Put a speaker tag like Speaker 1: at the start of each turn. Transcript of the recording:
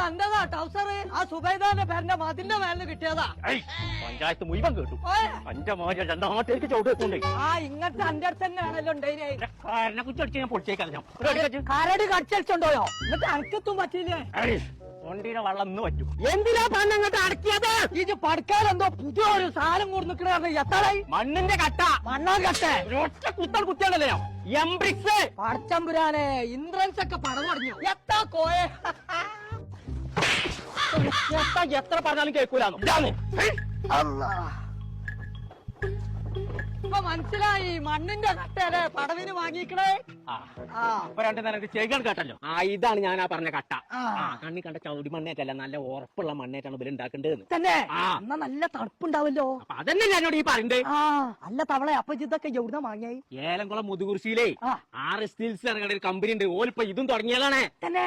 Speaker 1: എന്റേതാ ടൗസർ ആ സുബൈദാന്റെ പേരിന്റെ മതിന്റെ മേലിന് കിട്ടിയതാ.
Speaker 2: പഞ്ചായത്ത് മുഴുവൻ കേട്ടു. എന്റെ മോനെ രണ്ടാമത്തേക്ക് ചവിട്ടുണ്ടേ.
Speaker 1: ആ ഇങ്ങനത്തെ എന്റെ അടുത്ത് തന്നെയാണല്ലോ ഉണ്ടായില്ലേ.
Speaker 2: കാരനെ കുറിച്ച് ഞാൻ പൊളിച്ചേക്കാം.
Speaker 1: കരട് കടിച്ചോണ്ടോയോ എന്നിട്ട് അനക്കത്തും പറ്റിയില്ലേ.
Speaker 2: വണ്ടിയുടെ വെള്ളം ഇന്ന് പറ്റും.
Speaker 1: എന്തിനാ പണ്ട് ഇങ്ങോട്ട് അടക്കിയത്? ഇത് പടുക്കാലെന്തോ പുതിയൊരു സാധനം കൂടി നിൽക്കണ എത്തായി.
Speaker 2: മണ്ണിന്റെ കട്ട
Speaker 1: മണ്ണാ കട്ടെ
Speaker 2: ഒറ്റ കുത്തൽ കുത്തിയാണല്ലേ എംബ്രിക്സ്.
Speaker 1: പടച്ചമ്പുരാനെ ഇൻഷുറൻസ് ഒക്കെ പടം പറഞ്ഞു. എത്താ കോയെ
Speaker 2: എത്ര പറഞ്ഞാലും കേൾക്കൂലെന്ന്.
Speaker 1: ഇപ്പൊ മനസ്സിലായി മണ്ണിന്റെ കട്ടയല്ലേ പടവിന് വാങ്ങിക്കണേ.
Speaker 2: അപ്പൊ രണ്ടു നേരം ചെകികൾ കേട്ടല്ലോ. ഇതാണ് ഞാൻ ആ പറഞ്ഞ കട്ട. കണ്ണി കണ്ട ചവിടി മണ്ണേറ്റല്ല, നല്ല ഉറപ്പുള്ള മണ്ണേറ്റാണ് ഇവര് ഉണ്ടാക്കേണ്ടത്
Speaker 1: തന്നെ. എന്നാ നല്ല തണുപ്പുണ്ടാവല്ലോ.
Speaker 2: അപ്പൊ അതന്നെ ഞാനോട് ഈ പറയണ്ടേ.
Speaker 1: അല്ല തവളെ അപ്പൊ ഇതൊക്കെ എവിടുന്ന വാങ്ങിയായി?
Speaker 2: ഏലംകുളം മുതുകുറിശിയിലേ RS സ്റ്റീൽസ് ഇറങ്ങേണ്ട ഒരു കമ്പനി ഉണ്ട്. ഓലിപ്പോ ഇതും തുടങ്ങിയതാണ്
Speaker 1: തന്നെ.